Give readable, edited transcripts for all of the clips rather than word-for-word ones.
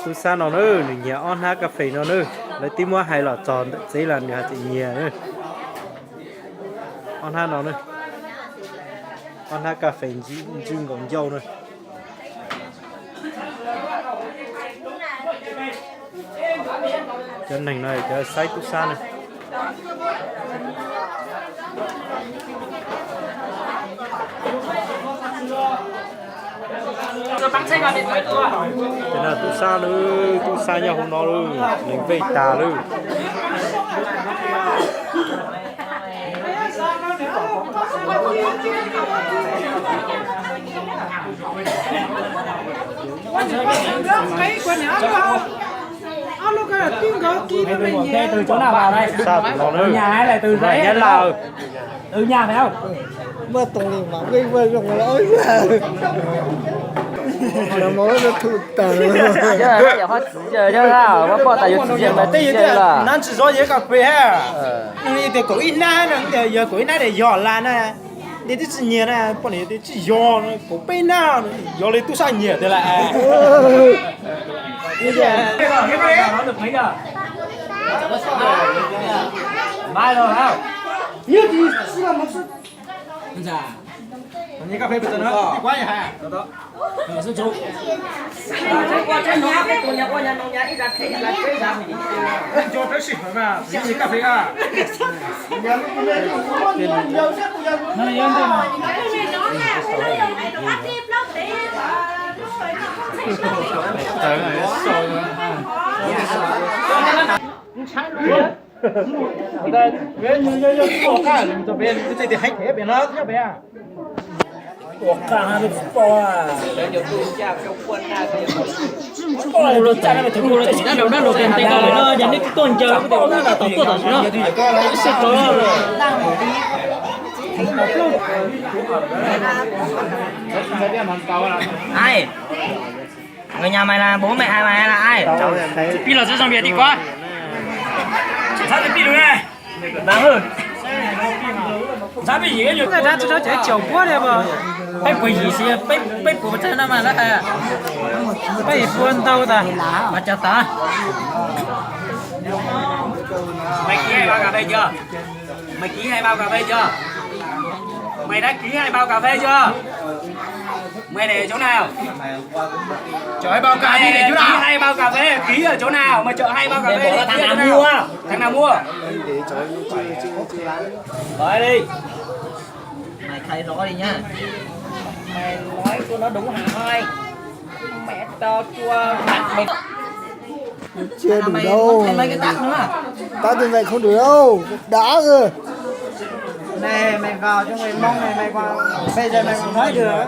Su sa nó nữa, nhà on ha cà phê nó nữa, lấy tim mua hai lọ tròn, giấy là nhà chị nhà nữa, on ha nó nữa, on ha cà phê chim còn dâu nữa, chân này này cái size tu sa này. Thế là tu sa nhau hôm đó luôn, mình về tà luôn. Từ chỗ nào vào đây? Từ nhà hay là từ đấy? Nhân là từ nhà phải không? mà tổng liền mà gây vơi rộng lỗi là mỗi nó thụt tờ nó chỉ do với cà phê ha nhưng thì có ít na nè giờ có ít na để giò là nè để cái gì nhiều nè bọn này chỉ giò có bên nào giò lấy tu sa nhiều thế là Bây giờ nó được mấy giờ? Mai rồi không? như thì xin làm một số như cà phê bây giờ nữa quá nhà ha đó Sư chú. cho tới xịt mà gì cà phê à Nó yên thế mà. thì hay thế bé nó nhá bé à Cả được to à. Ôi nó chả là thằng nó chỉ đã đầu tiền tay đâu nó nhận cái tuần chờ cái đó là tổng của nó. Sẽ có rồi. Ai? Người nhà mày là bố mẹ hai mày hay là ai? Pi là trong biệt đi quá. Sao thì pi được này? Đáng hơn. Sao bị gì cái nhiều người ta cho nó chạy chiều quá đấy mà. Cái quỷ gì xí, cái của chân nó mà nó à. Cái buôn đâu ta? Mà cho ta. Mày ký 2 bao cà phê chưa? Mày ký 2 bao cà phê chưa? Mày đã ký 2 bao cà phê chưa? Mày để chỗ nào? chở 2 bao cà đi để chỗ nào? Ký 2 bao cà phê ký ở chỗ nào? Mày chợ 2 bao cà phê đi, thằng nào mua? Thằng nào mua? Nói đi. Mày khai rõ đi nhá. Mày nói cho nó đúng hàng hai. Mẹ tao chua mặt mày. chưa đủ đâu Thêm mấy cái tát nữa. tao như vậy không đủ đâu đã cơ Này mày vào cho người mong này mày vào bây giờ mày còn nói được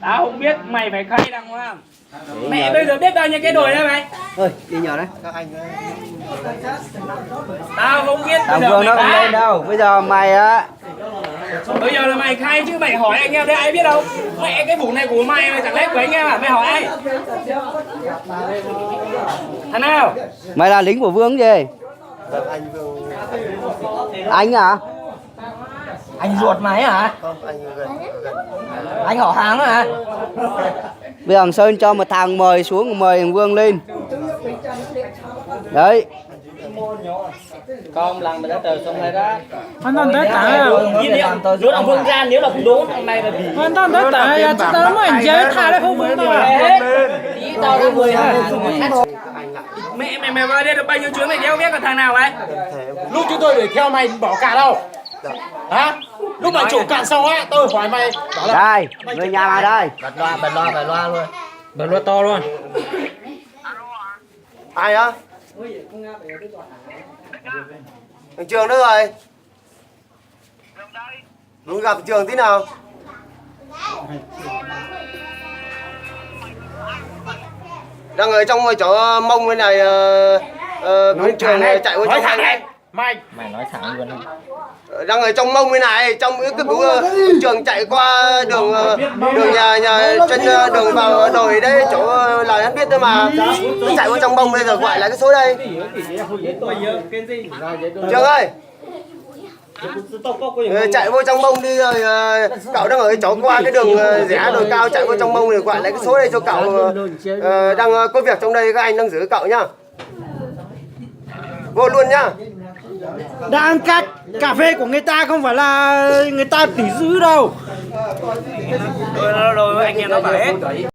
Tao không biết, mày phải khai đàng hoàng. Mẹ bây giờ biết bao nhiêu cái đồi đây mày? ơi đi nhờ đấy Tao không biết. thằng Bây giờ Vương nó mày không khai. lên đâu bây giờ mày á Bây giờ là mày khai chứ mày hỏi anh em đây ai biết đâu. Mẹ cái vụ này của mày chẳng lẽ của anh em à? Mày hỏi ai? Thằng nào? mày là lính của Vương gì anh à Anh ruột mày hả? Anh họ hàng hả? bây giờ thằng Sơn cho một thằng mời xuống mời thằng Vương lên đấy Con lần mà đã từ xong này đó. Anh đang tới tả. Nếu là Vương ra, nếu là đúng thằng này là bị. Anh đang tới tả ya chứ tao mới chơi thả đấy không vương đâu à. Ý tao đã 12. Mẹ vào đây được bao nhiêu chuyến mày đéo biết là thằng nào ấy? lúc chúng tôi đuổi theo mày bỏ cả đâu hả lúc mày chủ cạn xong á tôi hỏi mày bảo là đây người nhà vào đây Bật loa luôn. Bật loa to luôn. ai á thằng Trường nữa rồi muốn gặp Trường tí nào đang ở trong chỗ mông bên này cũng Trường này chạy qua chỗ thằng này mày Nói thẳng luôn. đang ở trong mông bên này trong cái bú Trường chạy qua đường nhà trên đường vào đồi đấy chỗ là hắn biết thôi mà nó chạy qua trong mông bây giờ gọi lại cái số đây Trường ơi Chạy vô trong mông đi rồi cậu đang ở cái chỗ qua cái đường rẽ đường cao chạy vô trong mông thì gọi lại cái số đây cho cậu đang có việc trong đây, các anh đang giữ cậu nhá. Vô luôn nhá. Đang cà phê của người ta không phải là người ta tỉ dữ đâu. Rồi anh em nó bảo hết.